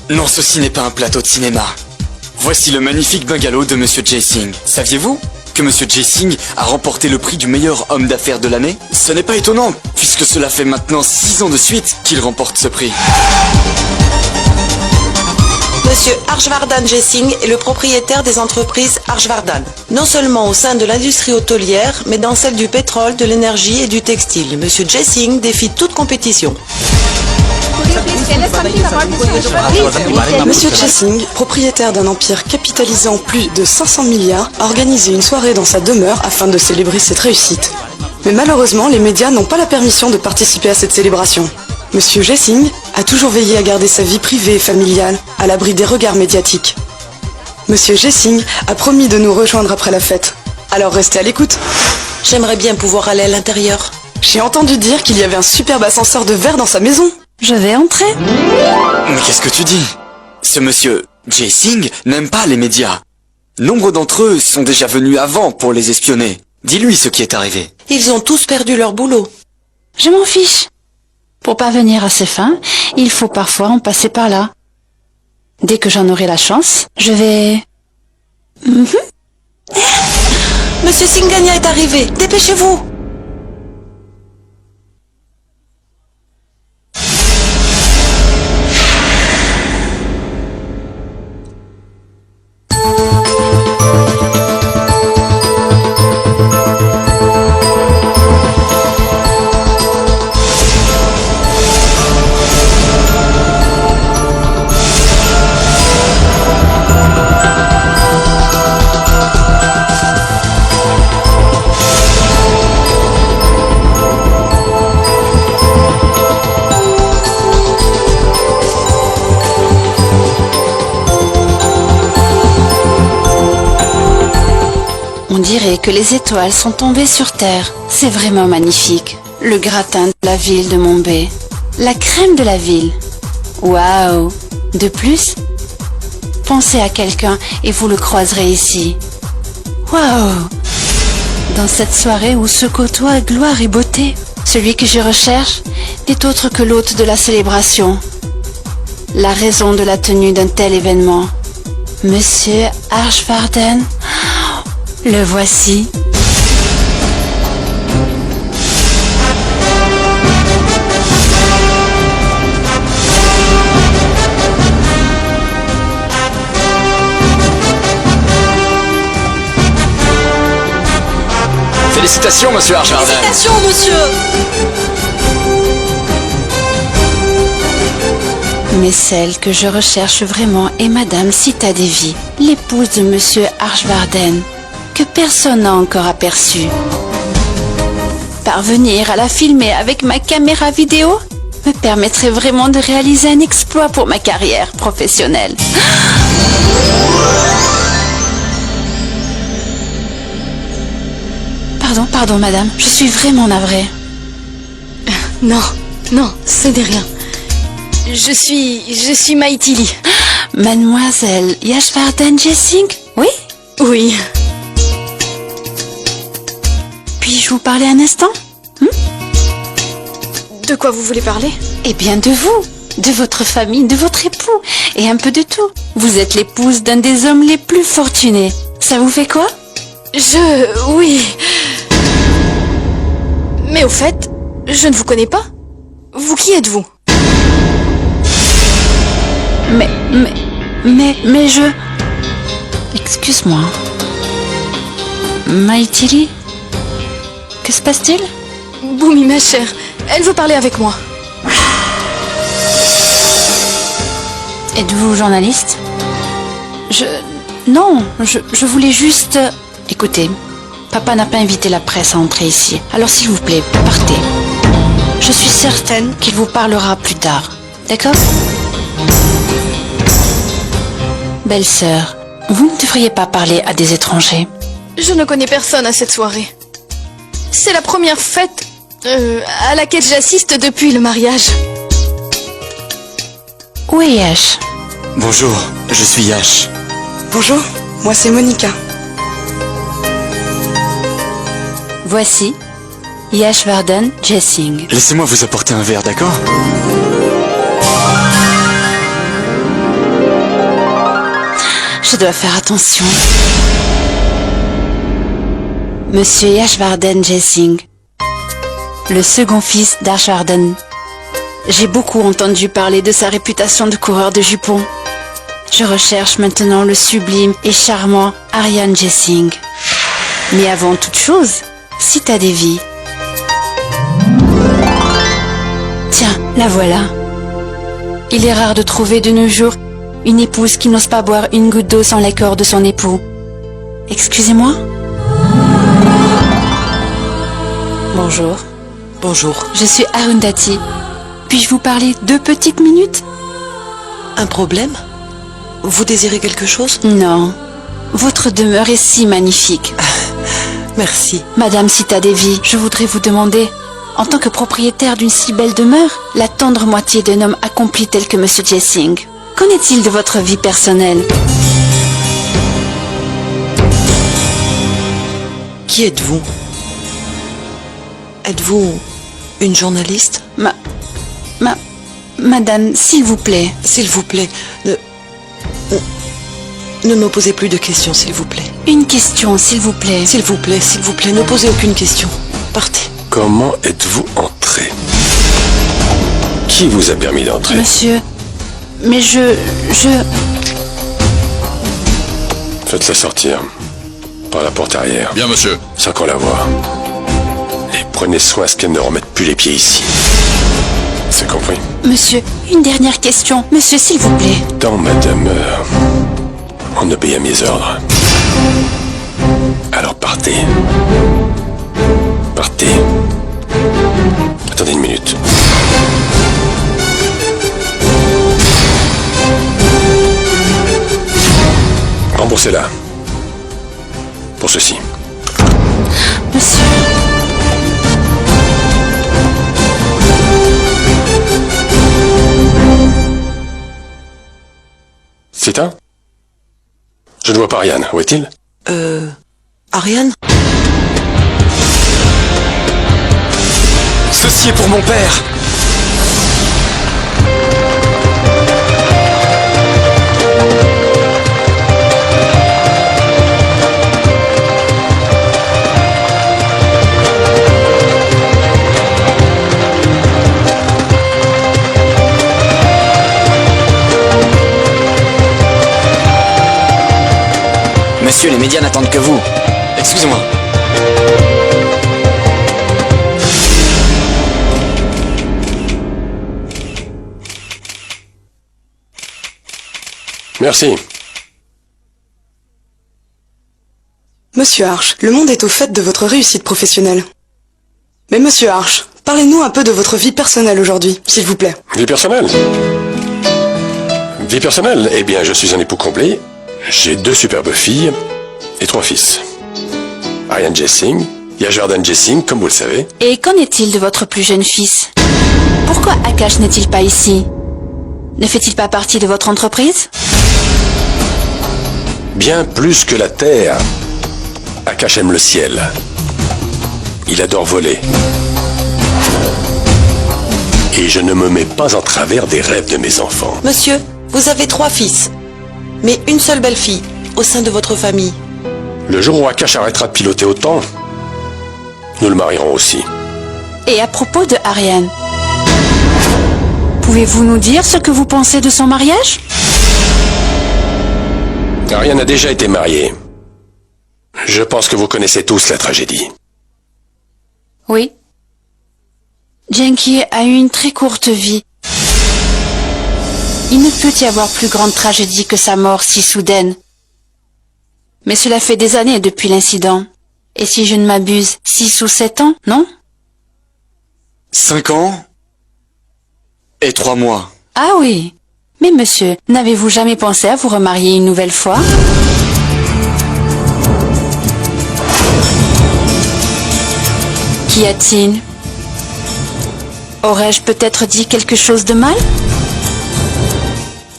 Non, ceci n'est pas un plateau de cinéma. Voici le magnifique bungalow de Monsieur Jay Singh. Saviez-vous que Monsieur Jay Singh a remporté le prix du meilleur homme d'affaires de l'année? Ce n'est pas étonnant, puisque cela fait maintenant 6 ans de suite qu'il remporte ce prix. Monsieur Harshvardhan Jay Singh est le propriétaire des entreprises Harshvardhan. Non seulement au sein de l'industrie hôtelière, mais dans celle du pétrole, de l'énergie et du textile. Monsieur Jay Singh défie toute compétition. Monsieur Jay Singh, propriétaire d'un empire capitalisant plus de 500 milliards, a organisé une soirée dans sa demeure afin de célébrer cette réussite. Mais malheureusement, les médias n'ont pas la permission de participer à cette célébration. Monsieur Jay Singh a toujours veillé à garder sa vie privée et familiale à l'abri des regards médiatiques. Monsieur Jay Singh a promis de nous rejoindre après la fête. Alors restez à l'écoute. J'aimerais bien pouvoir aller à l'intérieur. J'ai entendu dire qu'il y avait un superbe ascenseur de verre dans sa maison. Je vais entrer. Mais qu'est-ce que tu dis? Ce monsieur Jay Singh n'aime pas les médias. Nombre d'entre eux sont déjà venus avant pour les espionner. Dis-lui ce qui est arrivé. Ils ont tous perdu leur boulot. Je m'en fiche. Pour parvenir à ses fins, il faut parfois en passer par là. Dès que j'en aurai la chance, je vais... Monsieur Singhania est arrivé. Dépêchez-vous. On dirait que les étoiles sont tombées sur Terre. C'est vraiment magnifique. Le gratin de la ville de Mumbai. La crème de la ville. Waouh! De plus, pensez à quelqu'un et vous le croiserez ici. Waouh! Dans cette soirée où se côtoient gloire et beauté, celui que je recherche n'est autre que l'hôte de la célébration. La raison de la tenue d'un tel événement. Monsieur Harshvardhan. Le voici. Félicitations, monsieur Harshvardhan. Félicitations, monsieur. Mais celle que je recherche vraiment est Madame Sita Devi, l'épouse de Monsieur Harshvardhan, que personne n'a encore aperçue. Parvenir à la filmer avec ma caméra vidéo me permettrait vraiment de réaliser un exploit pour ma carrière professionnelle. Pardon madame, je suis vraiment navrée. Non, ce n'est rien. Je suis Maithili. Mademoiselle Harshvardhan Jay Singh? Oui? Oui. Puis-je vous parler un instant? De quoi vous voulez parler? Eh bien de vous, de votre famille, de votre époux, et un peu de tout. Vous êtes l'épouse d'un des hommes les plus fortunés. Ça vous fait quoi? Oui. Mais au fait, je ne vous connais pas. Vous qui êtes-vous? Mais je... Excuse-moi. Maithili? Que se passe-t-il? Boumi, ma chère, elle veut parler avec moi. Êtes-vous journaliste? Non, je voulais juste... Écoutez, papa n'a pas invité la presse à entrer ici. Alors s'il vous plaît, partez. Je suis certaine qu'il vous parlera plus tard. D'accord? Belle-sœur, vous ne devriez pas parler à des étrangers. Je ne connais personne à cette soirée. C'est la première fête à laquelle j'assiste depuis le mariage. Où est Yash? Bonjour, je suis Yash. Bonjour, moi c'est Monica. Voici Harshvardhan Jay Singh. Laissez-moi vous apporter un verre, d'accord? Je dois faire attention. Monsieur Yashvardhan Jessing, le second fils d'Arshvardhan. J'ai beaucoup entendu parler de sa réputation de coureur de jupons. Je recherche maintenant le sublime et charmant Aryan Jessing. Mais avant toute chose, Sita Devi. Tiens, la voilà. Il est rare de trouver de nos jours une épouse qui n'ose pas boire une goutte d'eau sans l'accord de son époux. Excusez-moi? Bonjour. Bonjour. Je suis Arundhati. Puis-je vous parler 2 petites minutes? Un problème? Vous désirez quelque chose? Non. Votre demeure est si magnifique. Merci. Madame Sita Devi, je voudrais vous demander, en tant que propriétaire d'une si belle demeure, la tendre moitié d'un homme accompli tel que Monsieur Jessing, qu'en est-il de votre vie personnelle? Qui êtes-vous? Êtes-vous une journaliste? Madame, s'il vous plaît. S'il vous plaît, ne me posez plus de questions, s'il vous plaît. Une question, s'il vous plaît. S'il vous plaît, ne posez aucune question. Partez. Comment êtes-vous entré? Qui vous a permis d'entrer? Monsieur, mais je... Faites-la sortir. Par la porte arrière. Bien, monsieur. Sans qu'on la voie. Et prenez soin à ce qu'elle ne remette plus les pieds ici. C'est compris? Monsieur, une dernière question. Monsieur, s'il vous plaît. Dans ma demeure, on obéit à mes ordres. Alors partez. Partez. Attendez une minute. Remboursez-la. Pour ceci. Monsieur... Sita? Je ne vois pas Ariane. Où est-il? Ariane? Ceci est pour mon père. Monsieur, les médias n'attendent que vous. Excusez-moi. Merci. Monsieur Arch, le monde est au fait de votre réussite professionnelle. Mais monsieur Arch, parlez-nous un peu de votre vie personnelle aujourd'hui, s'il vous plaît. Vie personnelle? Vie personnelle? Eh bien, je suis un époux complet. J'ai 2 superbes filles et 3 fils. Aryan Jessing, Yashvardhan Jessing, comme vous le savez. Et qu'en est-il de votre plus jeune fils? Pourquoi Akash n'est-il pas ici? Ne fait-il pas partie de votre entreprise? Bien plus que la terre, Akash aime le ciel. Il adore voler. Et je ne me mets pas en travers des rêves de mes enfants. Monsieur, vous avez 3 fils, mais une seule belle-fille au sein de votre famille. Le jour où Akash arrêtera de piloter autant, nous le marierons aussi. Et à propos de Ariane, pouvez-vous nous dire ce que vous pensez de son mariage? Ariane a déjà été mariée. Je pense que vous connaissez tous la tragédie. Oui. Jenki a eu une très courte vie. Il ne peut y avoir plus grande tragédie que sa mort si soudaine. Mais cela fait des années depuis l'incident. Et si je ne m'abuse, 6 ou 7 ans, non? 5 ans et 3 mois. Ah oui. Mais monsieur, n'avez-vous jamais pensé à vous remarier une nouvelle fois? Qu'y a-t-il? Aurais-je peut-être dit quelque chose de mal?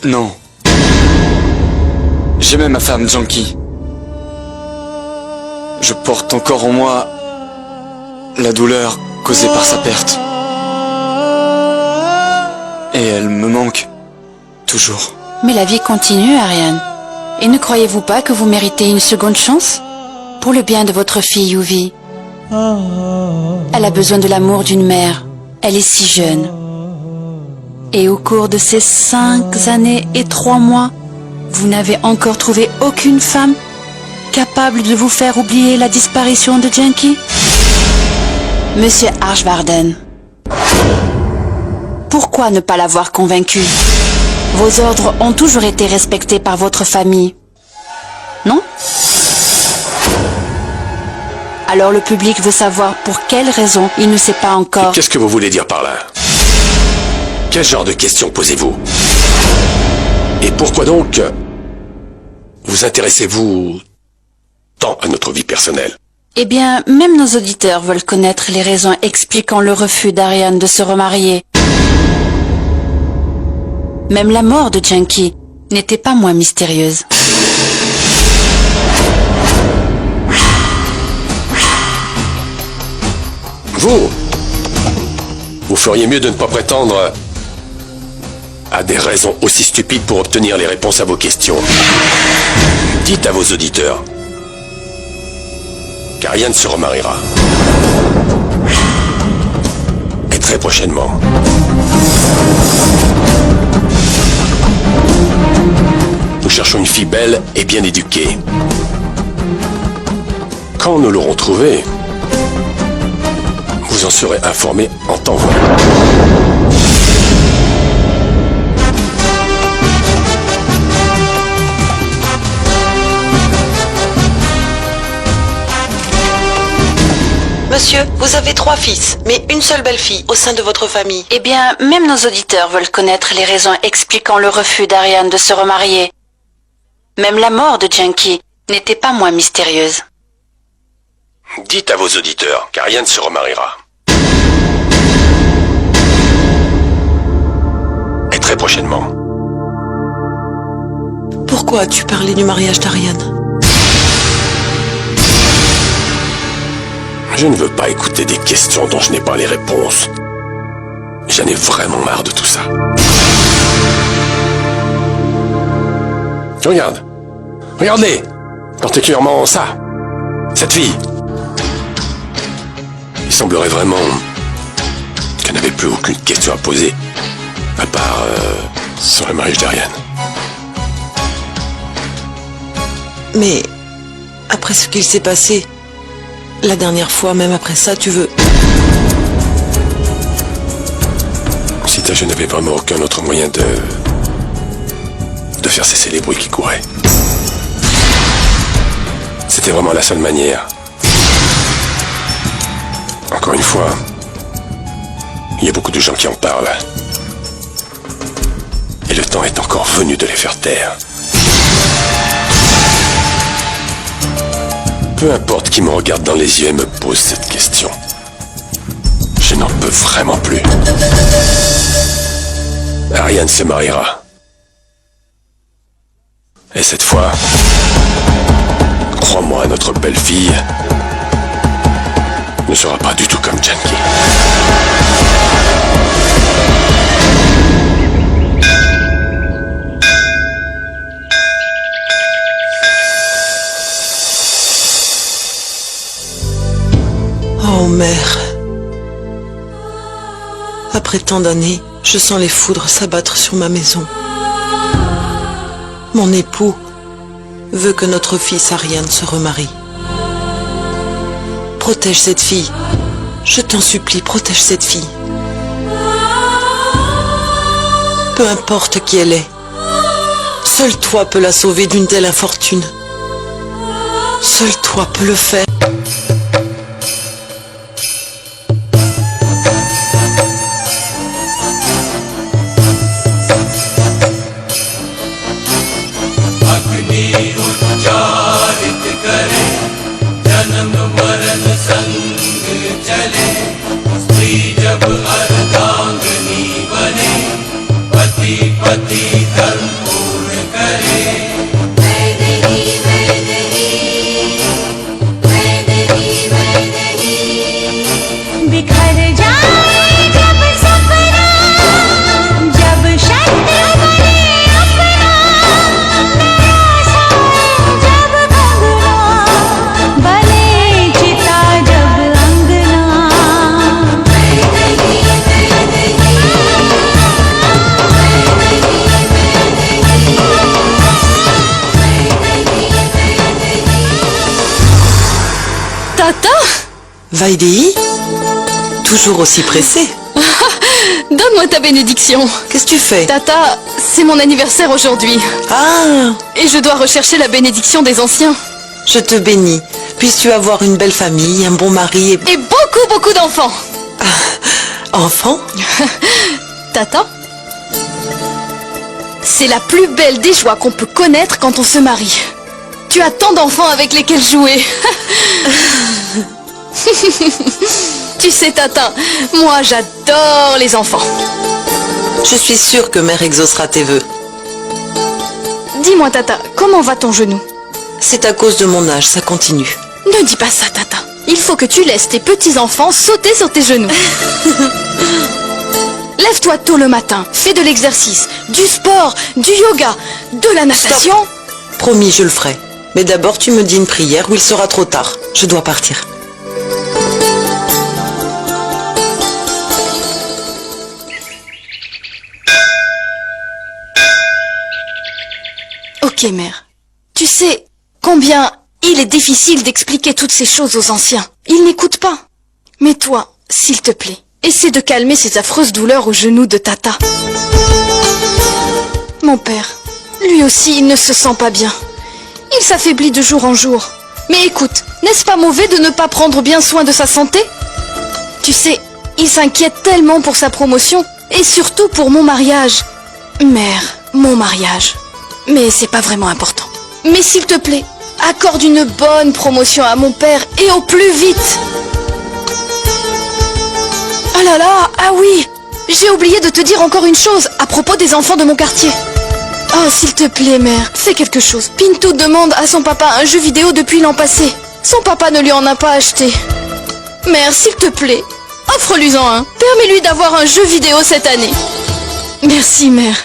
Non. J'aimais ma femme, Janki. Je porte encore en moi la douleur causée par sa perte. Et elle me manque toujours. Mais la vie continue, Ariane. Et ne croyez-vous pas que vous méritez une seconde chance? Pour le bien de votre fille Yuvi. Elle a besoin de l'amour d'une mère. Elle est si jeune. Et au cours de ces 5 années et 3 mois, vous n'avez encore trouvé aucune femme capable de vous faire oublier la disparition de Janky? Monsieur Archvarden, pourquoi ne pas l'avoir convaincu? Vos ordres ont toujours été respectés par votre famille, non? Alors le public veut savoir pour quelle raison il ne sait pas encore... Qu'est-ce que vous voulez dire par là? Quel genre de questions posez-vous? Et pourquoi donc vous intéressez-vous tant à notre vie personnelle? Eh bien, même nos auditeurs veulent connaître les raisons expliquant le refus d'Ariane de se remarier. Même la mort de Janky n'était pas moins mystérieuse. Vous feriez mieux de ne pas prétendre à des raisons aussi stupides pour obtenir les réponses à vos questions. Dites à vos auditeurs qu'Ariane se remariera. Et très prochainement. Nous cherchons une fille belle et bien éduquée. Quand nous l'aurons trouvée, vous en serez informé en temps voulu. Monsieur, vous avez 3 fils, mais une seule belle-fille au sein de votre famille. Eh bien, même nos auditeurs veulent connaître les raisons expliquant le refus d'Ariane de se remarier. Même la mort de Janky n'était pas moins mystérieuse. Dites à vos auditeurs qu'Ariane se remariera. Et très prochainement. Pourquoi as-tu parlé du mariage d'Ariane? Je ne veux pas écouter des questions dont je n'ai pas les réponses. J'en ai vraiment marre de tout ça. Regarde. Regardez. Particulièrement ça. Cette fille. Il semblerait vraiment qu'elle n'avait plus aucune question à poser. À part sur le mariage d'Ariane. Mais après ce qu'il s'est passé, la dernière fois, même après ça, tu veux... Sita, je n'avais vraiment aucun autre moyen de faire cesser les bruits qui couraient. C'était vraiment la seule manière. Encore une fois, il y a beaucoup de gens qui en parlent. Et le temps est encore venu de les faire taire. Peu importe qui me regarde dans les yeux et me pose cette question. Je n'en peux vraiment plus. Ariane se mariera. Et cette fois, crois-moi, notre belle-fille ne sera pas du tout comme Janky. Oh mère. Après tant d'années, je sens les foudres s'abattre sur ma maison. Mon époux veut que notre fils Ariane se remarie. Protège cette fille. Je t'en supplie, protège cette fille. Peu importe qui elle est. Seul toi peux la sauver d'une telle infortune. Seul toi peux le faire. Vaidéi? Toujours aussi pressé? Donne-moi ta bénédiction. Qu'est-ce que tu fais? Tata, c'est mon anniversaire aujourd'hui. Ah, Et je dois rechercher la bénédiction des anciens. je te bénis. Puisses-tu avoir une belle famille, un bon mari et... Et beaucoup d'enfants. Enfant? Tata, c'est la plus belle des joies qu'on peut connaître quand on se marie. Tu as tant d'enfants avec lesquels jouer. Tu sais, Tata, moi j'adore les enfants. Je suis sûre que mère exaucera tes vœux. Dis-moi, Tata, comment va ton genou? C'est à cause de mon âge, ça continue. Ne dis pas ça, Tata. Il faut que tu laisses tes petits-enfants sauter sur tes genoux. Lève-toi tôt le matin, fais de l'exercice, du sport, du yoga, de la natation. Stop. Promis, je le ferai. Mais d'abord, tu me dis une prière ou il sera trop tard. Je dois partir. Ok, mère. Tu sais combien il est difficile d'expliquer toutes ces choses aux anciens. Ils n'écoutent pas. Mais toi, s'il te plaît, essaie de calmer ces affreuses douleurs aux genoux de Tata. Mon père, lui aussi, il ne se sent pas bien. Il s'affaiblit de jour en jour. Mais écoute, n'est-ce pas mauvais de ne pas prendre bien soin de sa santé? Tu sais, il s'inquiète tellement pour sa promotion, et surtout pour mon mariage. Mère, mon mariage. Mais c'est pas vraiment important. Mais s'il te plaît, accorde une bonne promotion à mon père et au plus vite. Ah là là, ah oui, j'ai oublié de te dire encore une chose à propos des enfants de mon quartier. Oh, s'il te plaît, mère, fais quelque chose. Pintou demande à son papa un jeu vidéo depuis l'an passé. Son papa ne lui en a pas acheté. Mère, s'il te plaît, offre-lui-en un. Permets-lui d'avoir un jeu vidéo cette année. Merci, mère.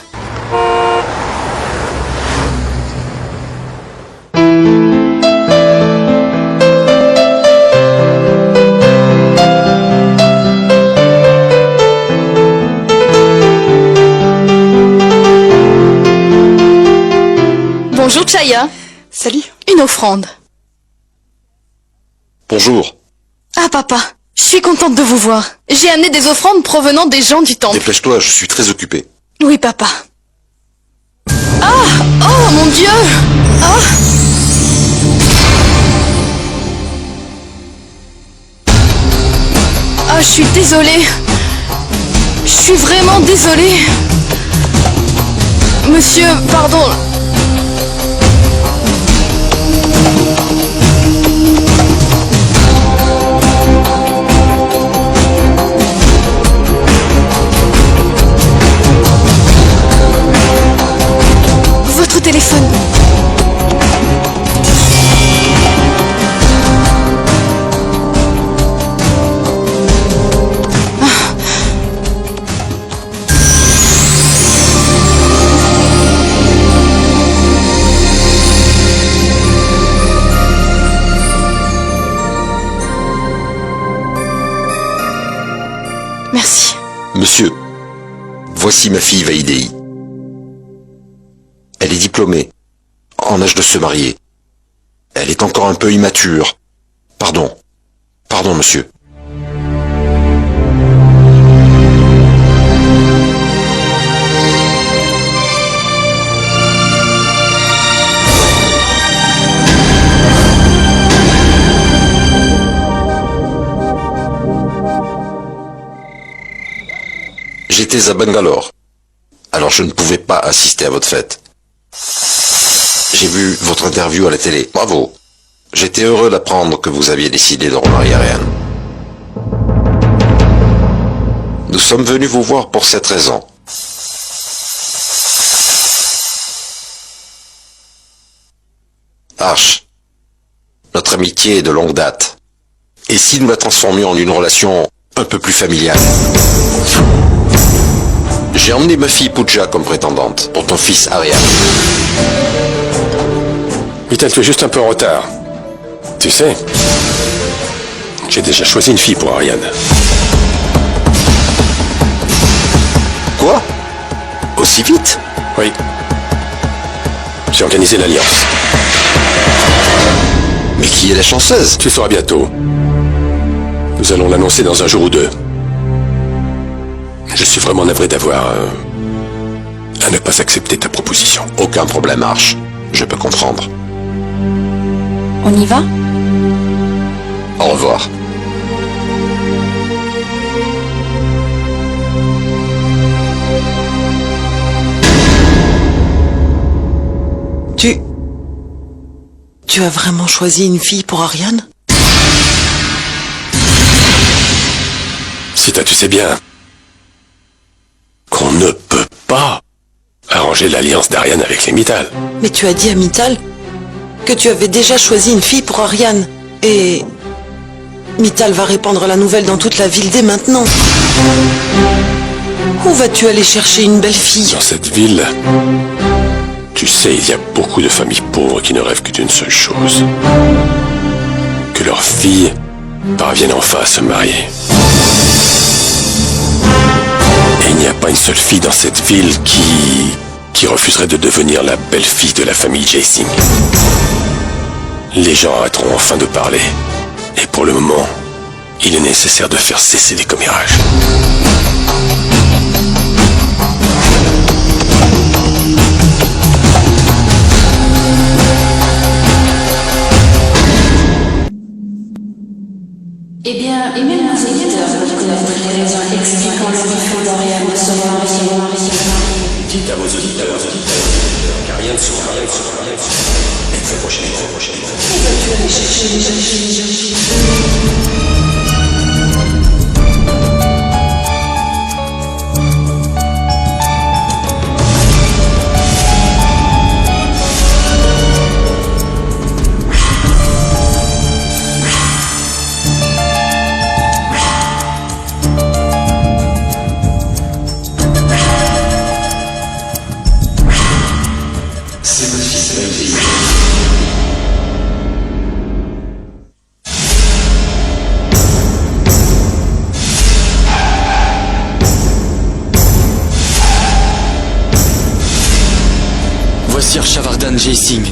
Bonjour Chaya. Salut. Une offrande. Bonjour. Ah papa, je suis contente de vous voir. J'ai amené des offrandes provenant des gens du temple. Dépêche-toi, je suis très occupé. Oui papa. Ah, oh mon Dieu. Ah. Ah, je suis désolée. Je suis vraiment désolée. Monsieur, pardon. Votre téléphone. Merci. Monsieur, voici ma fille Vaidéi. Elle est diplômée, en âge de se marier. Elle est encore un peu immature. Pardon. Pardon, monsieur. J'étais à Bangalore, alors je ne pouvais pas assister à votre fête. J'ai vu votre interview à la télé. Bravo. J'étais heureux d'apprendre que vous aviez décidé de remarier Ariane. Nous sommes venus vous voir pour cette raison. Arch, notre amitié est de longue date. Et si nous la transformions en une relation un peu plus familiale? J'ai emmené ma fille Pooja comme prétendante pour ton fils Ariane. Mital, tu es juste un peu en retard. Tu sais, j'ai déjà choisi une fille pour Ariane. Quoi? Aussi vite? Oui. J'ai organisé l'alliance. Mais qui est la chanceuse? Tu le sauras bientôt. Nous allons l'annoncer dans un jour ou deux. Je suis vraiment navré d'avoir... à ne pas accepter ta proposition. Aucun problème, Arch. Je peux comprendre. On y va? Au revoir. Tu as vraiment choisi une fille pour Ariane? Sita, tu sais bien qu'on ne peut pas arranger l'alliance d'Ariane avec les Mittal. Mais tu as dit à Mittal que tu avais déjà choisi une fille pour Ariane. Et Mittal va répandre la nouvelle dans toute la ville dès maintenant. Où vas-tu aller chercher une belle fille? Dans cette ville, tu sais, il y a beaucoup de familles pauvres qui ne rêvent que d'une seule chose. Que leurs filles parviennent enfin à se marier. Et il n'y a pas une seule fille dans cette ville qui refuserait de devenir la belle-fille de la famille J-Sing. Les gens arrêteront enfin de parler. Et pour le moment, il est nécessaire de faire cesser les commérages. Eh bien, et même nos éditeurs peuvent connaître les raisons expliquant le refus d'Ariane de se marier. Dites à vos auditeurs car rien ne sera et très prochainement. Voici Harshavardhan J-Sing.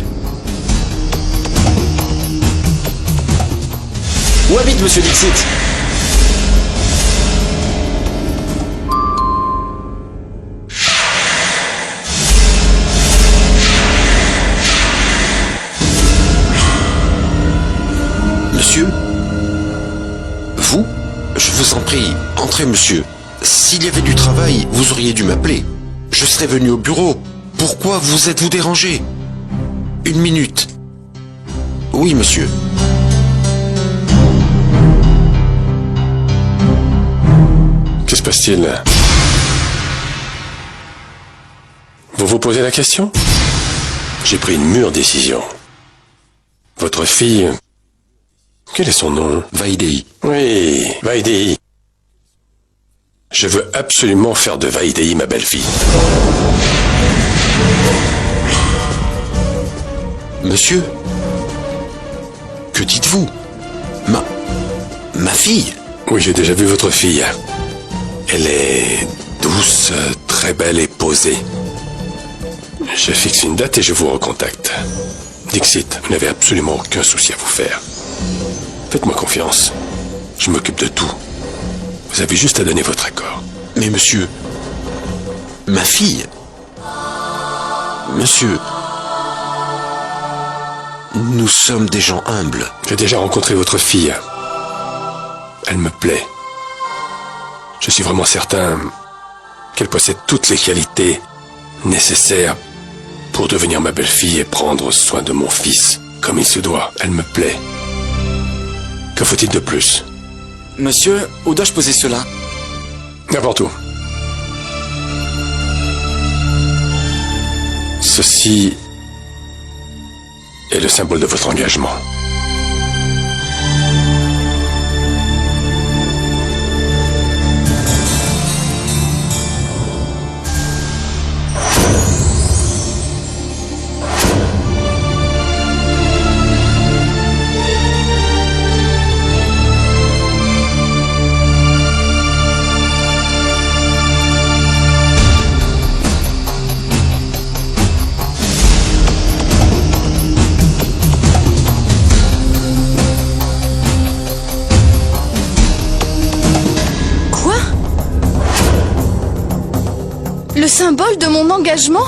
Où habite Monsieur Dixit? Monsieur? Vous? Je vous en prie, entrez, monsieur. S'il y avait du travail, vous auriez dû m'appeler. Je serais venu au bureau. Pourquoi vous êtes-vous dérangé? Une minute. Oui, monsieur. Que se passe-t-il? Vous vous posez la question? J'ai pris une mûre décision. Votre fille... Quel est son nom? Vaidei. Oui, Vaidei. Je veux absolument faire de Vaidei ma belle-fille. Monsieur? Que dites-vous? Ma fille? Oui, j'ai déjà vu votre fille. Elle est douce, très belle et posée. Je fixe une date et je vous recontacte. Dixit, vous n'avez absolument aucun souci à vous faire. Faites-moi confiance. Je m'occupe de tout. Vous avez juste à donner votre accord. Mais monsieur... Ma fille... Monsieur... Nous sommes des gens humbles. J'ai déjà rencontré votre fille. Elle me plaît. Je suis vraiment certain qu'elle possède toutes les qualités nécessaires pour devenir ma belle-fille et prendre soin de mon fils comme il se doit. Elle me plaît. Que faut-il de plus? Monsieur, où dois-je poser cela? N'importe où. Ceci est le symbole de votre engagement. symbole de mon engagement?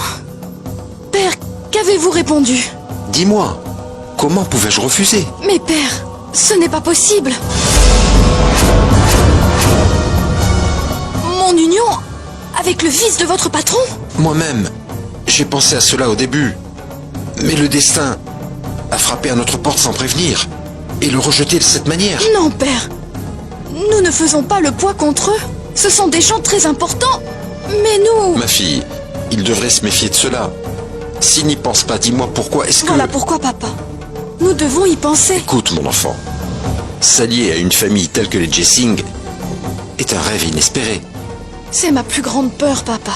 Père, qu'avez-vous répondu? Dis-moi, comment pouvais-je refuser? Mais père, ce n'est pas possible. Mon union avec le fils de votre patron? Moi-même, j'ai pensé à cela au début. Mais le destin a frappé à notre porte sans prévenir. Et le rejeter de cette manière. Non, père. Nous ne faisons pas le poids contre eux. Ce sont des gens très importants. Mais nous... Ma fille, il devrait se méfier de cela. S'il n'y pense pas, dis-moi pourquoi est-ce que... Voilà pourquoi, papa. Nous devons y penser. Écoute, mon enfant. S'allier à une famille telle que les Jessing est un rêve inespéré. C'est ma plus grande peur, papa.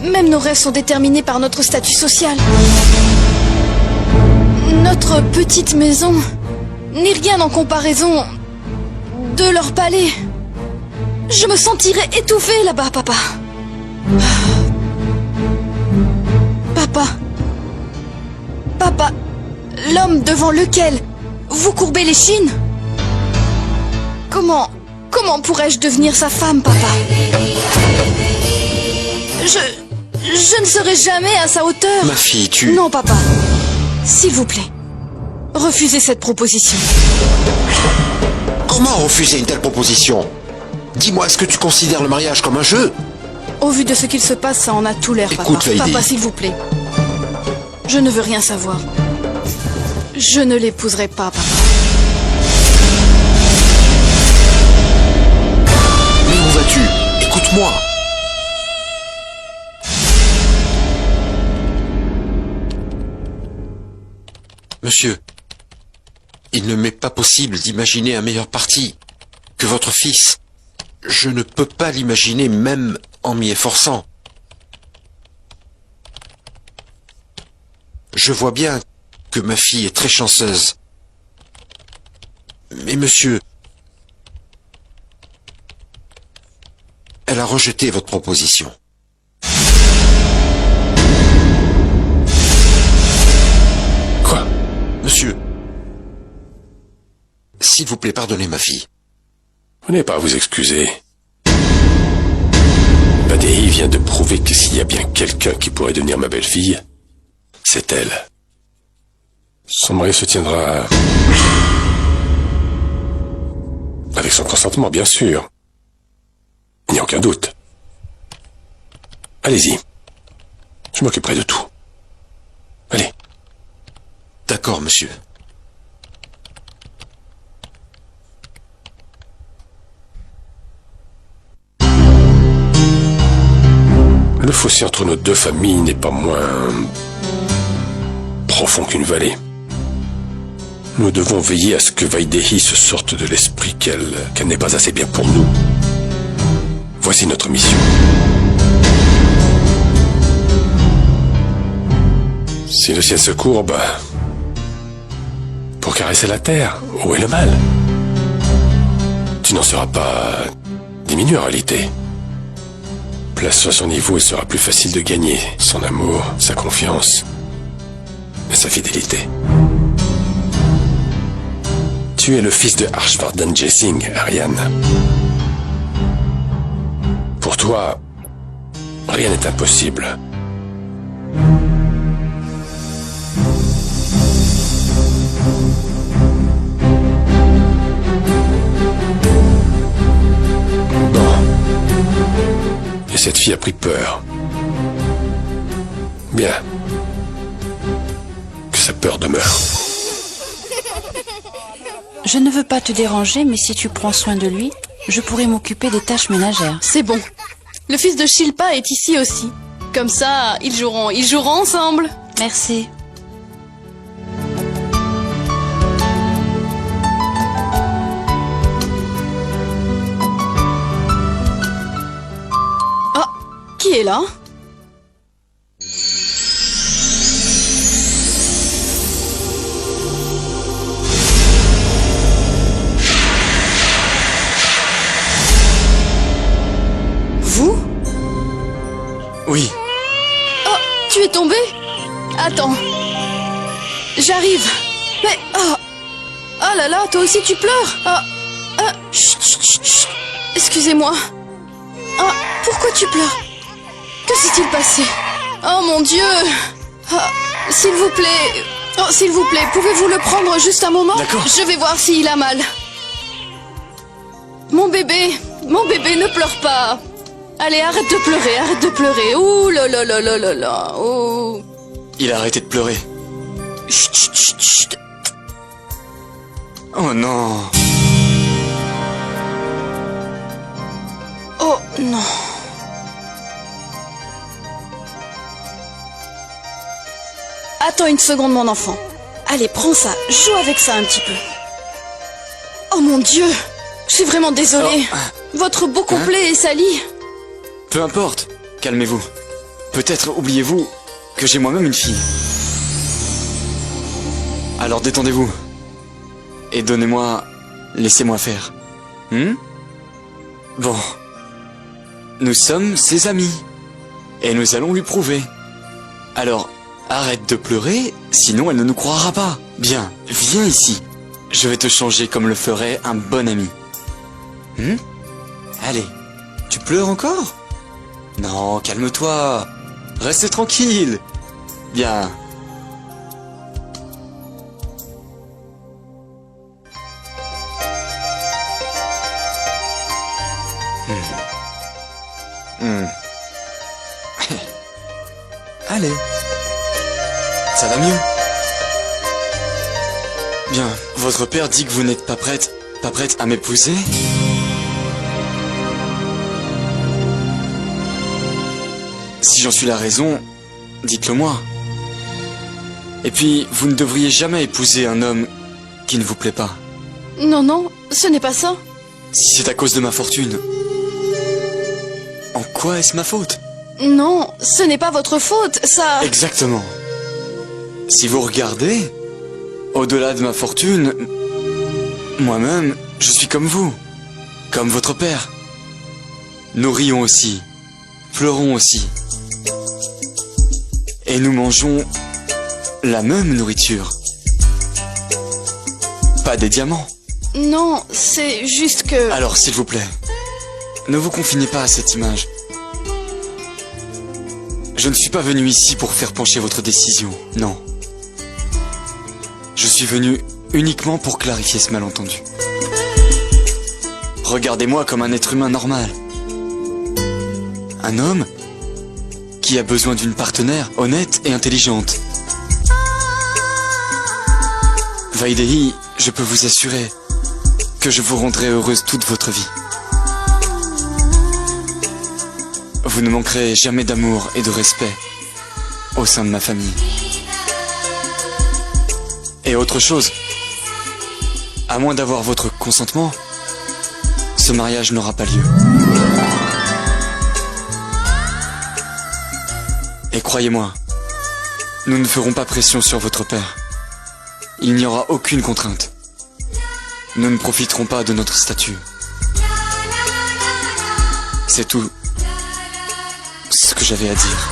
Même nos rêves sont déterminés par notre statut social. Notre petite maison n'est rien en comparaison de leur palais. Je me sentirais étouffée là-bas, papa. Papa, l'homme devant lequel vous courbez les chines? Comment pourrais-je devenir sa femme, papa? Je ne serai jamais à sa hauteur. Ma fille, tu... Non, papa. S'il vous plaît, refusez cette proposition. Comment refuser une telle proposition? Dis-moi, est-ce que tu considères le mariage comme un jeu? Au vu de ce qu'il se passe, ça en a tout l'air, papa. Écoute, Vaidi. Papa, s'il vous plaît. Je ne veux rien savoir. Je ne l'épouserai pas, papa. Mais où vas-tu? Écoute-moi. Monsieur, il ne m'est pas possible d'imaginer un meilleur parti que votre fils. Je ne peux pas l'imaginer même en m'y efforçant. Je vois bien que ma fille est très chanceuse. Mais monsieur, elle a rejeté votre proposition. Quoi? Monsieur, s'il vous plaît, pardonnez ma fille. Vous n'avez pas à vous excuser. Badei vient de prouver que s'il y a bien quelqu'un qui pourrait devenir ma belle-fille, c'est elle. Son mari se tiendra... avec son consentement, bien sûr. Il n'y a aucun doute. Allez-y. Je m'occuperai de tout. Allez. D'accord, monsieur. Le fossé entre nos deux familles n'est pas moins profond qu'une vallée. Nous devons veiller à ce que Vaidehi se sorte de l'esprit qu'elle n'est pas assez bien pour nous. Voici notre mission. Si le ciel se courbe pour caresser la terre, où est le mal? Tu n'en seras pas diminué en réalité. Place-toi à son niveau, il sera plus facile de gagner son amour, sa confiance et sa fidélité. Tu es le fils de Harshvardhan Jessing, Ariane. Pour toi, rien n'est impossible. Et cette fille a pris peur. Bien. Que sa peur demeure. Je ne veux pas te déranger, mais si tu prends soin de lui, je pourrai m'occuper des tâches ménagères. C'est bon. Le fils de Shilpa est ici aussi. Comme ça, ils joueront ensemble. Merci. Ah, qui est là? Vous? Oui. Oh, tu es tombé? Attends. J'arrive. Mais... Oh. Oh là là, toi aussi tu pleures. Chut, chut, chut, chut. Excusez-moi. Ah, pourquoi tu pleures? Que s'est-il passé? Oh mon Dieu! Ah, s'il vous plaît... Oh, s'il vous plaît, pouvez-vous le prendre juste un moment? D'accord. Je vais voir s'il a mal. Mon bébé, ne pleure pas. Allez, arrête de pleurer. Ouh là là là là là là. Oh. Il a arrêté de pleurer. Chut, chut, chut, chut. Oh non. Oh non. Attends une seconde, mon enfant. Allez, prends ça, joue avec ça un petit peu. Oh mon Dieu, je suis vraiment désolée. Votre beau complet est sali. Peu importe, calmez-vous. Peut-être oubliez-vous que j'ai moi-même une fille. Alors détendez-vous. Et donnez-moi... Laissez-moi faire. Bon. Nous sommes ses amis. Et nous allons lui prouver. Alors, arrête de pleurer, sinon elle ne nous croira pas. Bien, viens ici. Je vais te changer comme le ferait un bon ami. Allez, tu pleures encore? Non, calme-toi. Reste tranquille. Bien. Allez. Ça va mieux? Bien, votre père dit que vous n'êtes pas prête à m'épouser? Si j'en suis la raison, dites-le moi. Et puis, vous ne devriez jamais épouser un homme qui ne vous plaît pas. Non, non, ce n'est pas ça. Si c'est à cause de ma fortune, en quoi est-ce ma faute? Non, ce n'est pas votre faute, ça... Exactement. Si vous regardez, au-delà de ma fortune, moi-même, je suis comme vous, comme votre père. Nous rions aussi, pleurons aussi. Et nous mangeons la même nourriture. Pas des diamants. Non, c'est juste que... Alors, s'il vous plaît, ne vous confinez pas à cette image. Je ne suis pas venu ici pour faire pencher votre décision, non. Je suis venu uniquement pour clarifier ce malentendu. Regardez-moi comme un être humain normal. Un homme qui a besoin d'une partenaire honnête et intelligente. Vaidehi, je peux vous assurer que je vous rendrai heureuse toute votre vie. Vous ne manquerez jamais d'amour et de respect au sein de ma famille. Et autre chose, à moins d'avoir votre consentement, ce mariage n'aura pas lieu. Et croyez-moi, nous ne ferons pas pression sur votre père. Il n'y aura aucune contrainte. Nous ne profiterons pas de notre statut. C'est tout ce que j'avais à dire.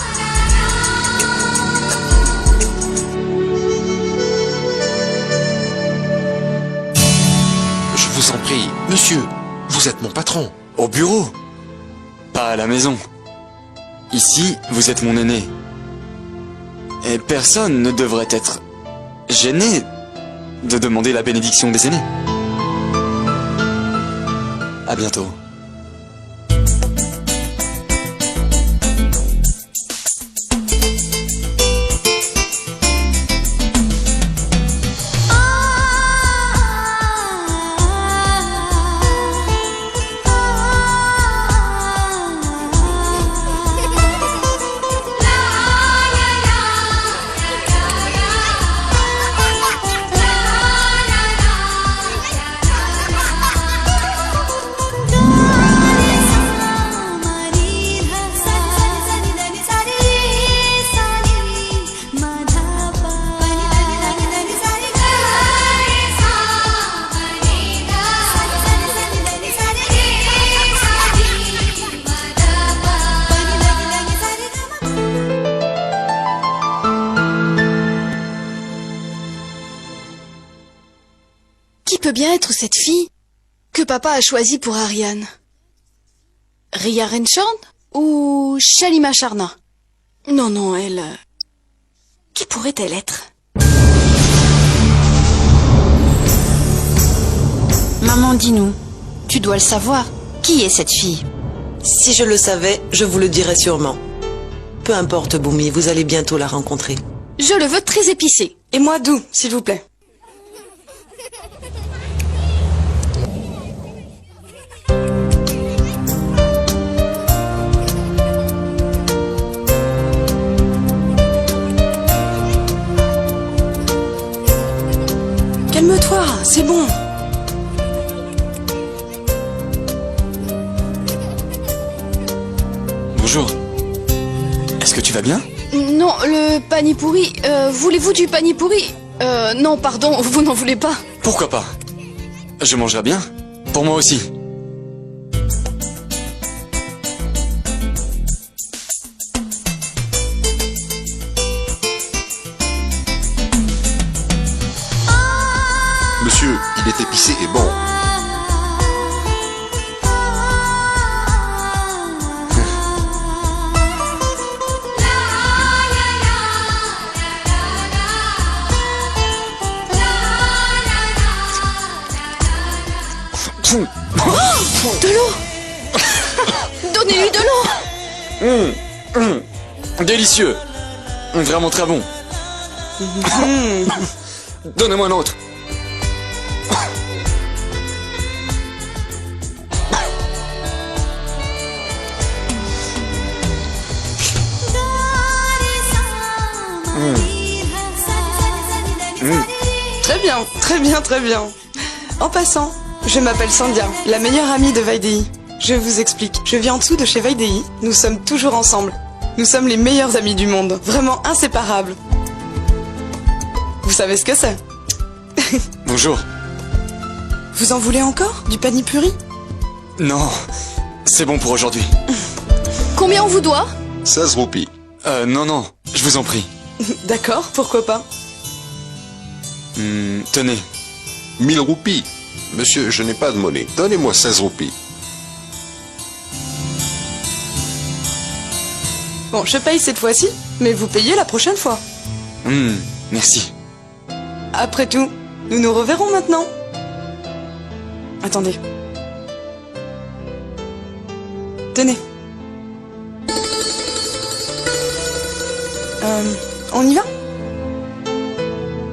Je vous en prie, monsieur, vous êtes mon patron. Au bureau, pas à la maison. Ici, vous êtes mon aîné. Et personne ne devrait être gêné de demander la bénédiction des aînés. À bientôt. Qui peut bien être cette fille que papa a choisie pour Ariane? Ria Renchand? Ou Shalima Charna? Non, non, elle... Qui pourrait-elle être? Maman, dis-nous. Tu dois le savoir. Qui est cette fille? Si je le savais, je vous le dirais sûrement. Peu importe, Bumi, vous allez bientôt la rencontrer. Je le veux très épicé. Et moi doux, s'il vous plaît. Calme-toi, c'est bon. Bonjour. Est-ce que tu vas bien? Non, le pani-pourri... voulez-vous du pani-pourri? Non, pardon, vous n'en voulez pas. Pourquoi pas? Je mangerai bien. Pour moi aussi. Monsieur, il est épicé et bon. De l'eau. Donnez-lui de l'eau. Délicieux. Vraiment très bon. Donnez-moi un autre. Très bien, très bien, très bien. En passant, je m'appelle Sandia, la meilleure amie de Vaidei. Je vous explique, je vis en dessous de chez Vaidei, nous sommes toujours ensemble. Nous sommes les meilleurs amis du monde, vraiment inséparables. Vous savez ce que c'est? Bonjour. Vous en voulez encore? Du pani-puri? Non, c'est bon pour aujourd'hui. Combien on vous doit? 16 roupies. Non, non, je vous en prie. D'accord, pourquoi pas? Tenez. 1000 roupies. Monsieur, je n'ai pas de monnaie. Donnez-moi 16 roupies. Bon, je paye cette fois-ci, mais vous payez la prochaine fois. Merci. Après tout, nous nous reverrons maintenant. Attendez. Tenez. On y va?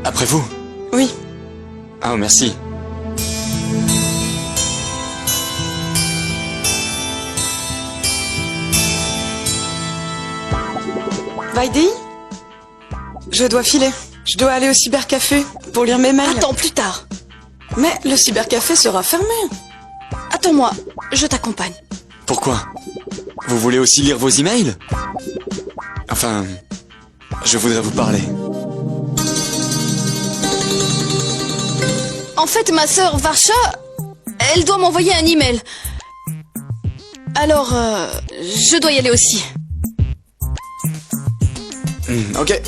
Après vous. Oui. Ah, merci. Vaidei? Je dois filer. Je dois aller au cybercafé pour lire mes mails. Attends, plus tard. Mais le cybercafé sera fermé. Attends-moi, je t'accompagne. Pourquoi? Vous voulez aussi lire vos emails? Enfin, je voudrais vous parler. En fait, ma sœur Varsha, elle doit m'envoyer un email. Alors, je dois y aller aussi. Ok.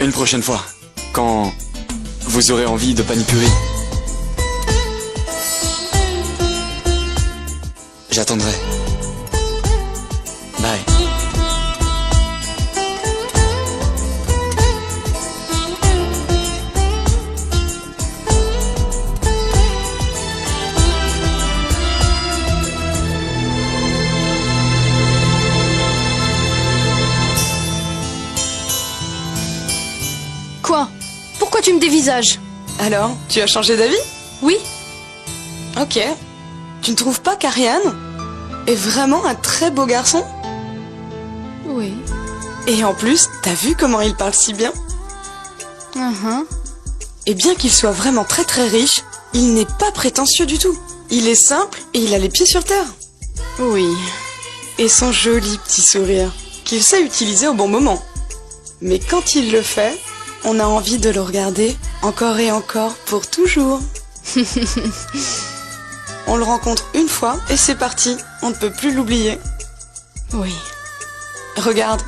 Une prochaine fois, quand vous aurez envie de pani-puri. J'attendrai. Bye. Quoi? Pourquoi tu me dévisages? Alors, tu as changé d'avis? Oui? Ok. Tu ne trouves pas qu'Ariane est vraiment un très beau garçon? Oui. Et en plus, t'as vu comment il parle si bien? Et bien qu'il soit vraiment très très riche, il n'est pas prétentieux du tout. Il est simple et il a les pieds sur terre. Oui. Et son joli petit sourire, qu'il sait utiliser au bon moment. Mais quand il le fait, on a envie de le regarder encore et encore pour toujours. On le rencontre une fois et c'est parti, on ne peut plus l'oublier. Oui. Regarde,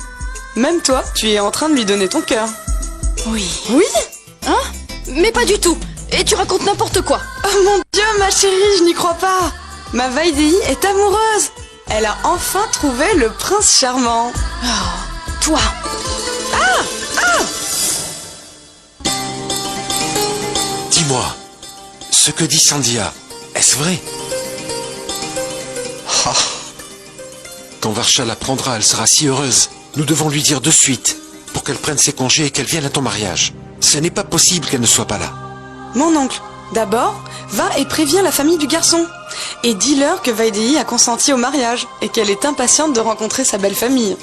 même toi, tu es en train de lui donner ton cœur. Oui. Oui? Hein? Mais pas du tout. Et tu racontes n'importe quoi. Oh mon Dieu, ma chérie, je n'y crois pas. Ma Vaidei est amoureuse. Elle a enfin trouvé le prince charmant. Toi, Dis-moi, ce que dit Sandia, est-ce vrai? Ah. Quand Varsha l'apprendra, elle sera si heureuse. Nous devons lui dire de suite, pour qu'elle prenne ses congés et qu'elle vienne à ton mariage. Ce n'est pas possible qu'elle ne soit pas là. Mon oncle, d'abord, va et préviens la famille du garçon. Et dis-leur que Vaidéhi a consenti au mariage et qu'elle est impatiente de rencontrer sa belle famille.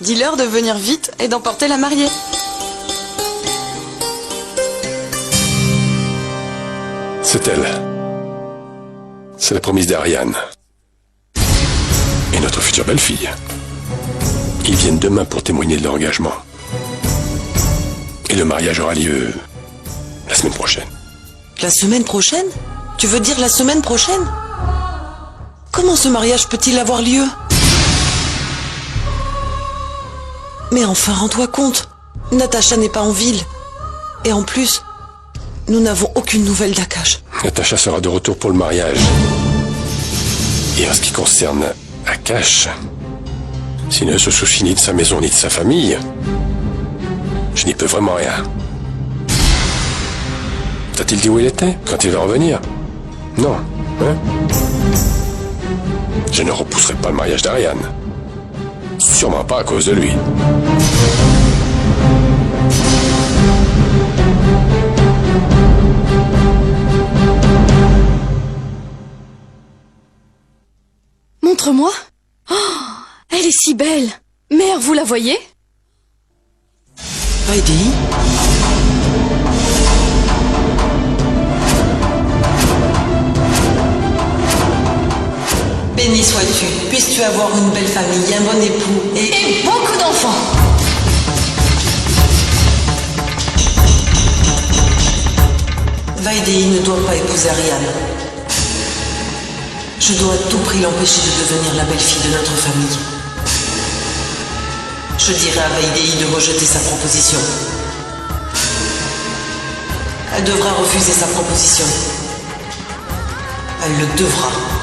Dis-leur de venir vite et d'emporter la mariée. C'est elle. C'est la promise d'Ariane. Et notre future belle-fille. Ils viennent demain pour témoigner de leur engagement. Et le mariage aura lieu la semaine prochaine. La semaine prochaine? Tu veux dire la semaine prochaine? Comment ce mariage peut-il avoir lieu? Mais enfin, rends-toi compte. Natacha n'est pas en ville. Et en plus, nous n'avons aucune nouvelle d'Akash. Natacha sera de retour pour le mariage. Et en ce qui concerne Akash, s'il ne se soucie ni de sa maison ni de sa famille, je n'y peux vraiment rien. T'a-t-il dit où il était quand il va revenir? Non, hein? Je ne repousserai pas le mariage d'Ariane. Sûrement pas à cause de lui. montre-moi. Oh, elle est si belle. Mère, vous la voyez? Vaidéhi? Béni sois-tu, puisses-tu avoir une belle famille, un bon époux Et beaucoup d'enfants. Vaidéhi ne doit pas épouser Ariane. Je dois à tout prix l'empêcher de devenir la belle-fille de notre famille. Je dirai à Vaidéhi de rejeter sa proposition. Elle devra refuser sa proposition. Elle le devra.